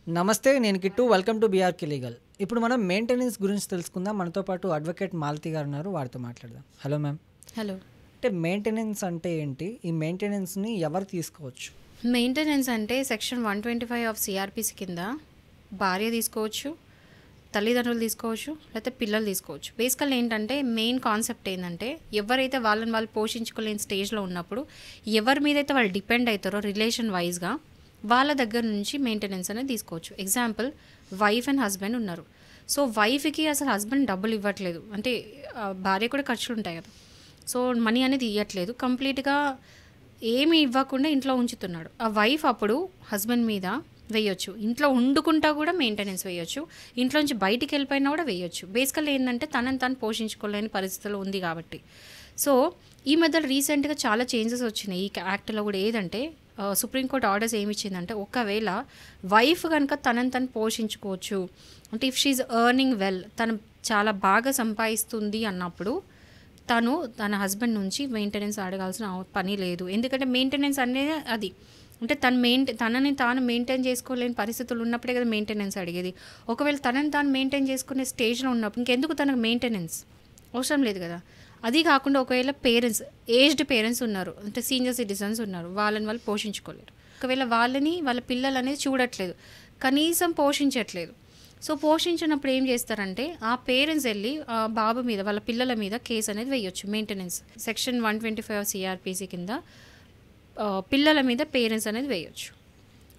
నమస్తే. నేను Kittu. Welcome to BRK legal. ఇప్పుడు మనం మెయింటెనెన్స్ గురించి తెలుసుకుందాం. మనతో పాటు అడ్వకేట్ మాలతి గారు ఉన్నారు. వారితో మాట్లాడదాం. Hello ma'am. హలో. అంటే మెయింటెనెన్స్ అంటే ఏంటి? ఈ మెయింటెనెన్స్‌ని ఎవరు తీసుకోవచ్చు? మెయింటెనెన్స్ అంటే సెక్షన్ 125 ఆఫ్ సిఆర్పిసి కింద భార్య తీసుకోవచ్చు, తల్లిదండ్రులు తీసుకోవచ్చు, లేకపోతే పిల్లలు తీసుకోవచ్చు. బేసికల్ ఏంటంటే మెయిన్ కాన్సెప్ట్ ఏంటంటే ఎవరైతే వాళ్ళని వాళ్ళు పోషించుకోలేని స్టేజ్లో ఉన్నప్పుడు ఎవరి మీదైతే వాళ్ళు డిపెండ్ అవుతారో రిలేషన్ వైజ్గా వాళ్ళ దగ్గర నుంచి మెయింటెనెన్స్ అనేది తీసుకోవచ్చు. ఎగ్జాంపుల్, వైఫ్ అండ్ హస్బెండ్ ఉన్నారు. సో వైఫ్కి అసలు హస్బెండ్ డబ్బులు ఇవ్వట్లేదు, అంటే భార్య కూడా ఖర్చులు ఉంటాయి కదా, సో మనీ అనేది ఇవ్వట్లేదు, కంప్లీట్గా ఏమి ఇవ్వకుండా ఇంట్లో ఉంచుతున్నాడు. ఆ వైఫ్ అప్పుడు హస్బెండ్ మీద వేయొచ్చు, ఇంట్లో వండుకుంటా కూడా మెయింటెనెన్స్ వేయొచ్చు, ఇంట్లోంచి బయటికి వెళ్ళిపోయినా కూడా వేయొచ్చు. బేసికల్ ఏంటంటే తనని తను పోషించుకోలేని పరిస్థితులు ఉంది కాబట్టి. సో ఈ మధ్య రీసెంట్గా చాలా చేంజెస్ వచ్చినాయి ఈ యాక్ట్లో కూడా. ఏదంటే సుప్రీంకోర్టు ఆర్డర్స్ ఏమి ఇచ్చిందంటే, ఒకవేళ వైఫ్ కనుక తనని తను పోషించుకోవచ్చు, అంటే ఇఫ్ షీఈ్ ఎర్నింగ్ వెల్, తను చాలా బాగా సంపాదిస్తుంది అన్నప్పుడు తను తన హస్బెండ్ నుంచి మెయింటెనెన్స్ అడగాల్సిన పని లేదు. ఎందుకంటే మెయింటెనెన్స్ అనేది అది అంటే తనని తాను మెయింటైన్ చేసుకోలేని పరిస్థితులు ఉన్నప్పుడే కదా మెయింటెనెన్స్ అడిగేది. ఒకవేళ తనని తాను మెయింటైన్ చేసుకునే స్టేజ్లో ఉన్నప్పుడు ఇంకెందుకు తనకు మెయింటెనెన్స్ అవసరం లేదు కదా. అది కాకుండా ఒకవేళ పేరెంట్స్, ఏజ్డ్ పేరెంట్స్ ఉన్నారు, అంటే సీనియర్ సిటిజన్స్ ఉన్నారు, వాళ్ళని వాళ్ళు పోషించుకోలేరు. ఒకవేళ వాళ్ళ పిల్లలు అనేది చూడట్లేదు, కనీసం పోషించట్లేదు. సో పోషించినప్పుడు ఏం చేస్తారంటే ఆ పేరెంట్స్ వెళ్ళి ఆ బాబు మీద, వాళ్ళ పిల్లల మీద కేసు అనేది వేయొచ్చు. మెయింటెనెన్స్ సెక్షన్ 125 సిఆర్పిసి కింద పిల్లల మీద పేరెంట్స్ అనేది వేయొచ్చు.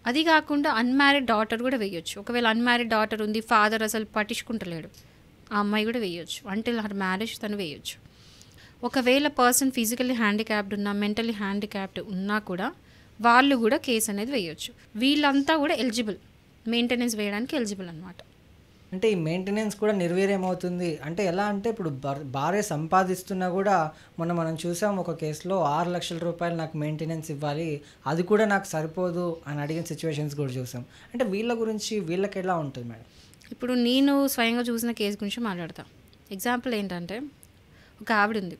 అది కాకుండా అన్మ్యారీడ్ డాటర్ కూడా వేయొచ్చు. ఒకవేళ అన్మ్యారీడ్ డాటర్ ఉంది, ఫాదర్ అసలు పట్టించుకుంటలేడు, ఆ అమ్మాయి కూడా వేయొచ్చు. అంటిల్ హర్ మ్యారేజ్ తను వేయొచ్చు. ఒకవేళ పర్సన్ ఫిజికల్లీ హ్యాండిక్యాప్డ్ ఉన్నా, మెంటలీ హ్యాండిక్యాప్డ్ ఉన్నా కూడా వాళ్ళు కూడా కేసు అనేది వేయొచ్చు. వీళ్ళంతా కూడా ఎలిజిబుల్, మెయింటెనెన్స్ వేయడానికి ఎలిజిబుల్ అనమాట. అంటే ఈ మెయింటెనెన్స్ కూడా నిర్వీర్యమవుతుంది అంటే ఎలా అంటే, ఇప్పుడు భార్య సంపాదిస్తున్నా కూడా మనం చూసాం ఒక కేసులో 6 లక్షల రూపాయలు నాకు మెయింటెనెన్స్ ఇవ్వాలి, అది కూడా నాకు సరిపోదు అని అడిగిన సిచ్యువేషన్స్ కూడా చూసాం. అంటే వీళ్ళకి ఎలా ఉంటుంది మేడం? ఇప్పుడు నేను స్వయంగా చూసిన కేసు గురించి మాట్లాడతా. ఎగ్జాంపుల్ ఏంటంటే, ఒక ఆవిడ ఉంది,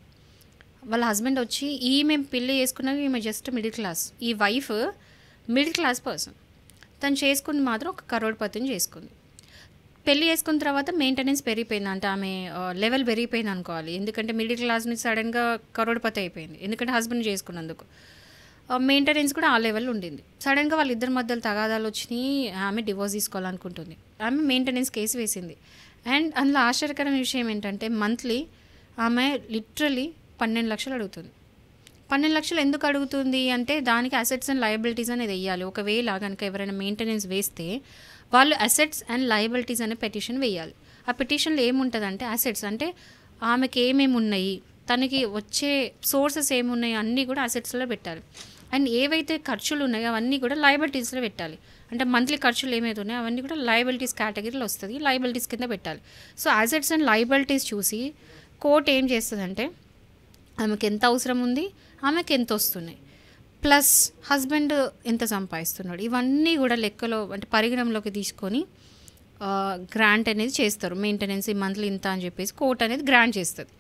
వాళ్ళ హస్బెండ్ వచ్చి ఈమె పెళ్ళి చేసుకున్నది, ఈమె జస్ట్ మిడిల్ క్లాస్, ఈ వైఫ్ మిడిల్ క్లాస్ పర్సన్, తను చేసుకుంది మాత్రం ఒక కరోడ్పతిని చేసుకుంది. పెళ్ళి చేసుకున్న తర్వాత మెయింటెనెన్స్ పెరిగిపోయింది, అంటే ఆమె లెవెల్ పెరిగిపోయింది అనుకోవాలి. ఎందుకంటే మిడిల్ క్లాస్ నుంచి సడన్గా కరోడ్పతి అయిపోయింది, ఎందుకంటే హస్బెండ్ చేసుకున్నందుకు. మెయింటెనెన్స్ కూడా ఆ లెవెల్ ఉండింది. సడన్గా వాళ్ళిద్దరి మధ్యలో తగాదాలు వచ్చినాయి, ఆమె డివోర్స్ తీసుకోవాలనుకుంటుంది, ఆమె మెయింటెనెన్స్ కేసు వేసింది. అండ్ అందులో ఆశ్చర్యకరమైన విషయం ఏంటంటే, మంత్లీ ఆమె లిటరలీ 12 లక్షలు అడుగుతుంది. 12 లక్షలు ఎందుకు అడుగుతుంది అంటే, దానికి అసెట్స్ అండ్ లయబిలిటీస్ అనేది వేయాలి. ఒకవేళ కనుక ఎవరైనా మెయింటెనెన్స్ వేస్తే వాళ్ళు అసెట్స్ అండ్ లయబిలిటీస్ అనే పెటిషన్ వేయాలి. ఆ పెటిషన్లో ఏముంటుందంటే, అసెట్స్ అంటే ఆమెకి ఏమేమి ఉన్నాయి, తనకి వచ్చే సోర్సెస్ ఏమున్నాయి అన్నీ కూడా అసెట్స్లో పెట్టాలి. అండ్ ఏవైతే ఖర్చులు ఉన్నాయో అవన్నీ కూడా లయబిలిటీస్లో పెట్టాలి. అంటే మంత్లీ ఖర్చులు ఏమైతే ఉన్నాయో అవన్నీ కూడా లయబిలిటీస్ కేటగిరీలో వస్తుంది, లయబిలిటీస్ కింద పెట్టాలి. సో అసెట్స్ అండ్ లయబిలిటీస్ చూసి కోర్ట్ ఏం చేస్తుందంటే, ఆమెకి ఎంత అవసరం ఉంది, ఆమెకి ఎంత వస్తున్నాయి, ప్లస్ హస్బెండ్ ఎంత సంపాదిస్తున్నాడు, ఇవన్నీ కూడా లెక్కలో అంటే పరిగణంలోకి తీసుకొని గ్రాంట్ అనేది చేస్తారు. మెయింటెనెన్స్ ఈ మంత్లీ ఇంత అని చెప్పేసి కోర్ట్ అనేది గ్రాంట్ చేస్తుంది.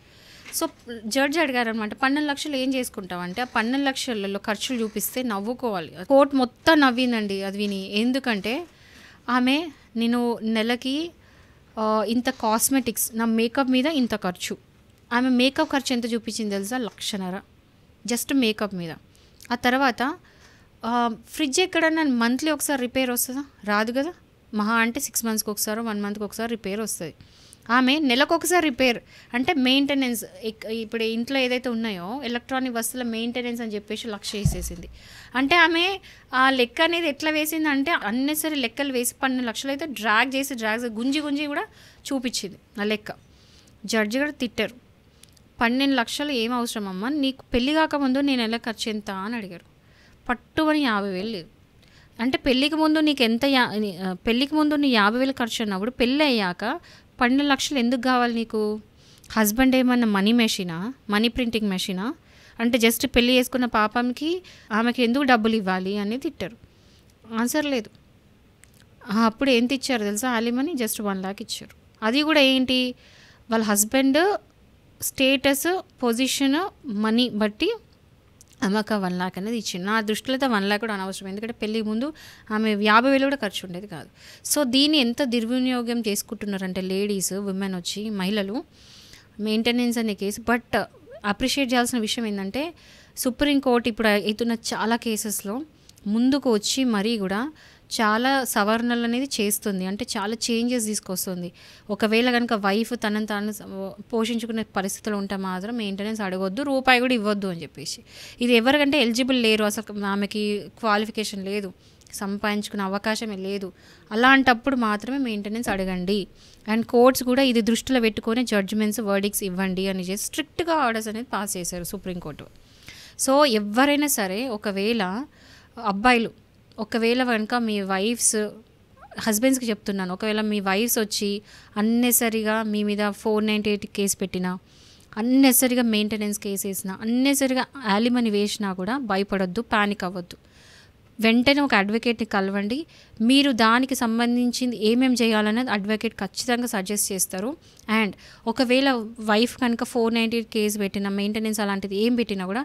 సో జడ్జి అడిగారనమాట, 12 లక్షలు ఏం చేసుకుంటాం అంటే, ఆ 12 లక్షలలో ఖర్చులు చూపిస్తే నవ్వుకోవాలి. కోర్టు మొత్తం నవ్విందండి అది విని. ఎందుకంటే ఆమె, నేను నెలకి ఇంత కాస్మెటిక్స్, నా మేకప్ మీద ఇంత ఖర్చు, ఆమె మేకప్ ఖర్చు ఎంత చూపించింది తెలుసా, 1.5 లక్షలు జస్ట్ మేకప్ మీద. ఆ తర్వాత ఫ్రిడ్జ్ ఎక్కడన్నా మంత్లీ ఒకసారి రిపేర్ వస్తుందా, రాదు కదా, మహా అంటే 6 మంత్స్కి ఒకసారి 1 మంత్కి ఒకసారి రిపేర్ వస్తుంది. ఆమె నెలకు ఒకసారి రిపేర్, అంటే మెయింటెనెన్స్ ఇప్పుడు ఇంట్లో ఏదైతే ఉన్నాయో ఎలక్ట్రానిక్ వస్తువుల మెయింటెనెన్స్ అని చెప్పేసి 1 లక్ష వేసేసింది. అంటే ఆమె ఆ లెక్క అనేది ఎట్లా వేసింది అంటే, అన్నెసరీ లెక్కలు వేసి 12 లక్షలు అయితే డ్రాగ్ చేసి గుంజి కూడా చూపించింది ఆ లెక్క. జడ్జి కూడా తిట్టారు, 12 లక్షలు ఏం అవసరం అమ్మ, నీకు పెళ్ళి కాకముందు నేను నెల ఖర్చు ఎంత అని అడిగారు. పట్టుమని 50,000 లేదు. అంటే పెళ్ళికి ముందు నీకు ఎంత, పెళ్ళికి ముందు నీ 50,000 ఖర్చు అన్నప్పుడు పెళ్ళి అయ్యాక 12 లక్షలు ఎందుకు కావాలి నీకు? హస్బెండ్ ఏమన్నా మనీ ప్రింటింగ్ మెషినా? అంటే జస్ట్ పెళ్ళి చేసుకున్న పాపంకి ఆమెకి ఎందుకు డబ్బులు ఇవ్వాలి అని తిట్టారు. ఆన్సర్ లేదు. అప్పుడు ఎంత ఇచ్చారు తెలుసా, ఆలిమని జస్ట్ 1 lakh ఇచ్చారు. అది కూడా ఏంటి, వాళ్ళ హస్బెండ్ స్టేటస్, పొజిషన్, మనీ బట్టి ఆమెకు 1,00,000 అనేది ఇచ్చింది. నా దృష్టిలో అయితే 1,00,000 కూడా అనవసరం. ఎందుకంటే పెళ్లి ముందు ఆమె 50,000 కూడా ఖర్చు ఉండేది కాదు. సో దీన్ని ఎంత దుర్వినియోగం చేసుకుంటున్నారంటే లేడీస్, విమెన్ వచ్చి మహిళలు మెయింటెనెన్స్ అనే కేసు. బట్ అప్రిషియేట్ చేయాల్సిన విషయం ఏంటంటే సుప్రీంకోర్టు ఇప్పుడు అవుతున్న చాలా కేసెస్లో ముందుకు వచ్చి మరీ కూడా చాలా సవరణలు అనేది చేస్తుంది. అంటే చాలా చేంజెస్ తీసుకొస్తుంది. ఒకవేళ కనుక వైఫ్ తనని తాను పోషించుకునే పరిస్థితులు ఉంటే మాత్రం మెయింటెనెన్స్ అడగొద్దు, రూపాయి కూడా ఇవ్వద్దు అని చెప్పేసి. ఇది ఎవరికంటే ఎలిజిబుల్ లేరు, అసలు ఆమెకి క్వాలిఫికేషన్ లేదు, సంపాదించుకునే అవకాశమే లేదు, అలాంటప్పుడు మాత్రమే మెయింటెనెన్స్ అడగండి. అండ్ కోర్ట్స్ కూడా ఇది దృష్టిలో పెట్టుకొని జడ్జిమెంట్స్, వర్డిక్స్ ఇవ్వండి అని చేసి స్ట్రిక్ట్గా ఆర్డర్స్ అనేది పాస్ చేశారు సుప్రీంకోర్టు. సో ఎవరైనా సరే ఒకవేళ అబ్బాయిలు ఒకవేళ కనుక మీ వైఫ్స్, హస్బెండ్స్కి చెప్తున్నాను, ఒకవేళ మీ వైఫ్స్ వచ్చి అన్నెసరిగా మీ మీద 498 కేసు పెట్టినా, అన్నెసరిగా మెయింటెనెన్స్ కేసు వేసినా, అన్నెసరిగా యాలిమనీ వేసినా కూడా భయపడొద్దు, ప్యానిక్ అవ్వద్దు. వెంటనే ఒక అడ్వకేట్ని కలవండి. మీరు దానికి సంబంధించింది ఏమేమి చేయాలనేది అడ్వకేట్ ఖచ్చితంగా సజెస్ట్ చేస్తారు. అండ్ ఒకవేళ వైఫ్ కనుక 498 కేసు పెట్టినా, మెయింటెనెన్స్ అలాంటిది ఏం పెట్టినా కూడా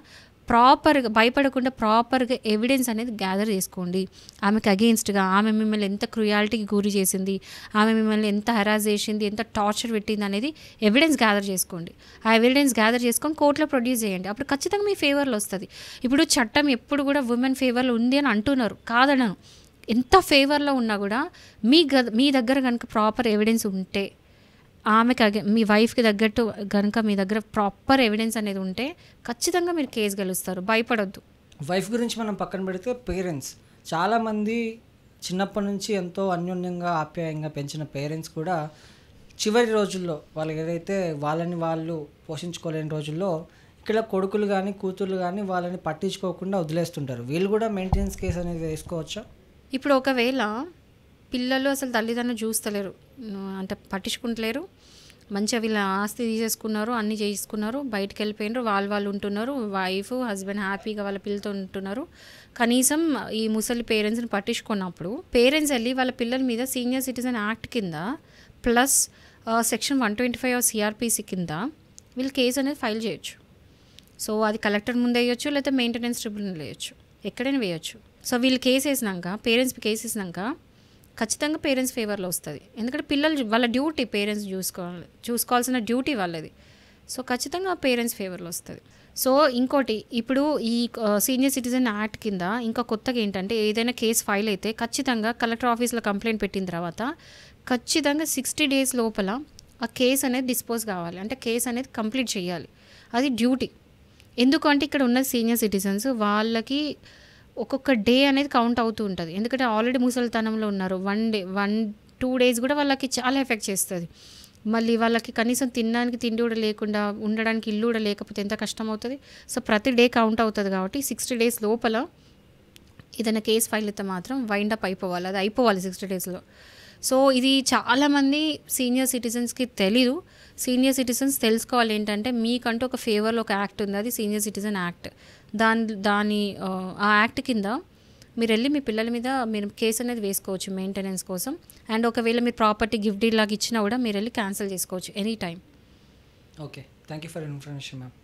ప్రాపర్గా భయపడకుండా ప్రాపర్గా ఎవిడెన్స్ అనేది గ్యాదర్ చేసుకోండి. ఆమెకు అగెయిన్స్ట్గా ఆమె మిమ్మల్ని ఎంత క్రుయాలిటీకి గురి చేసింది, ఆమె మిమ్మల్ని ఎంత హెరాస్ చేసింది, ఎంత టార్చర్ పెట్టింది అనేది ఎవిడెన్స్ గ్యాదర్ చేసుకోండి. ఆ ఎవిడెన్స్ గ్యాదర్ చేసుకొని కోర్టులో ప్రొడ్యూస్ చేయండి. అప్పుడు ఖచ్చితంగా మీ ఫేవర్లో వస్తుంది. ఇప్పుడు చట్టం ఎప్పుడు కూడా ఉమెన్ ఫేవర్లో ఉంది అని అంటున్నారు, కాదనను. ఎంత ఫేవర్లో ఉన్నా కూడా మీ దగ్గర కనుక ప్రాపర్ ఎవిడెన్స్ ఉంటే, ఆమెకి మీ వైఫ్కి తగ్గట్టు కనుక మీ దగ్గర ప్రాపర్ ఎవిడెన్స్ అనేది ఉంటే ఖచ్చితంగా మీరు కేసు గెలుస్తారు. భయపడొద్దు. వైఫ్ గురించి మనం పక్కన పెడితే పేరెంట్స్, చాలామంది చిన్నప్పటి నుంచి ఎంతో అన్యోన్యంగా ఆప్యాయంగా పెంచిన పేరెంట్స్ కూడా చివరి రోజుల్లో వాళ్ళు ఏదైతే వాళ్ళని వాళ్ళు పోషించుకోలేని రోజుల్లో ఇక్కడ కొడుకులు కానీ కూతుర్లు కానీ వాళ్ళని పట్టించుకోకుండా వదిలేస్తుంటారు. వీళ్ళు కూడా మెయింటెనెన్స్ కేసు అనేది వేసుకోవచ్చా? ఇప్పుడు ఒకవేళ పిల్లలు అసలు తల్లిదండ్రులు చూస్తలేరు, అంటే పట్టించుకుంటలేరు, మంచిగా వీళ్ళ ఆస్తి తీసేసుకున్నారు, అన్నీ చేసుకున్నారు, బయటకు వెళ్ళిపోయినారు, వాళ్ళు ఉంటున్నారు, వైఫ్ హస్బెండ్ హ్యాపీగా వాళ్ళ పిల్లలతో ఉంటున్నారు, కనీసం ఈ ముసలి పేరెంట్స్ని పట్టించుకున్నప్పుడు పేరెంట్స్ వెళ్ళి వాళ్ళ పిల్లల మీద సీనియర్ సిటిజన్ యాక్ట్ కింద ప్లస్ సెక్షన్ 125 సిఆర్పిసి కింద వీళ్ళు కేసు అనేది ఫైల్ చేయొచ్చు. సో అది కలెక్టర్ ముందు వేయొచ్చు, లేకపోతే మెయింటెనెన్స్ ట్రిబ్యునల్ వేయొచ్చు, ఎక్కడైనా వేయొచ్చు. సో వీళ్ళు కేసు వేసినాక, పేరెంట్స్ కేసు వేసినాక ఖచ్చితంగా పేరెంట్స్ ఫేవర్లో వస్తుంది. ఎందుకంటే పిల్లలు వాళ్ళ డ్యూటీ, పేరెంట్స్ చూసుకోవాల్సిన డ్యూటీ వాళ్ళది. సో ఖచ్చితంగా పేరెంట్స్ ఫేవర్లో వస్తుంది. సో ఇంకోటి, ఇప్పుడు ఈ సీనియర్ సిటిజన్ యాక్ట్ కింద ఇంకా కొత్తగా ఏంటంటే ఏదైనా కేసు ఫైల్ అయితే ఖచ్చితంగా కలెక్టర్ ఆఫీస్లో కంప్లైంట్ పెట్టిన తర్వాత ఖచ్చితంగా 60 days లోపల ఆ కేసు అనేది డిస్పోజ్ కావాలి, అంటే కేసు అనేది కంప్లీట్ చేయాలి. అది డ్యూటీ. ఎందుకంటే ఇక్కడ ఉన్న సీనియర్ సిటిజన్స్ వాళ్ళకి ఒక్కొక్క డే అనేది కౌంట్ అవుతూ ఉంటుంది. ఎందుకంటే ఆల్రెడీ ముసలితనంలో ఉన్నారు. 1-2 days కూడా వాళ్ళకి చాలా ఎఫెక్ట్ చేస్తుంది. మళ్ళీ వాళ్ళకి కనీసం తినడానికి తిండి కూడా లేకుండా, ఉండడానికి ఇల్లు కూడా లేకపోతే ఎంత కష్టం అవుతుంది. సో ప్రతి డే కౌంట్ అవుతుంది కాబట్టి 60 days లోపల ఏదైనా కేసు ఫైల్ అయితే మాత్రం వైండప్ అయిపోవాలి, అది అయిపోవాలి 60 daysలో. సో ఇది చాలామంది సీనియర్ సిటిజన్స్కి తెలీదు. సీనియర్ సిటిజన్స్ తెలుసుకోవాలి ఏంటంటే మీకంటూ ఒక ఫేవర్లో ఒక యాక్ట్ ఉంది, అది సీనియర్ సిటిజన్ యాక్ట్. ఆ యాక్ట్ కింద మీరు వెళ్ళి మీ పిల్లల మీద మీరు కేసు అనేది వేసుకోవచ్చు మెయింటెనెన్స్ కోసం. అండ్ ఒకవేళ మీరు ప్రాపర్టీ గిఫ్ట్ డీడ్ లాగా ఇచ్చినా కూడా మీరు వెళ్ళి క్యాన్సిల్ చేసుకోవచ్చు any time. Okay, thank you for information ma'am.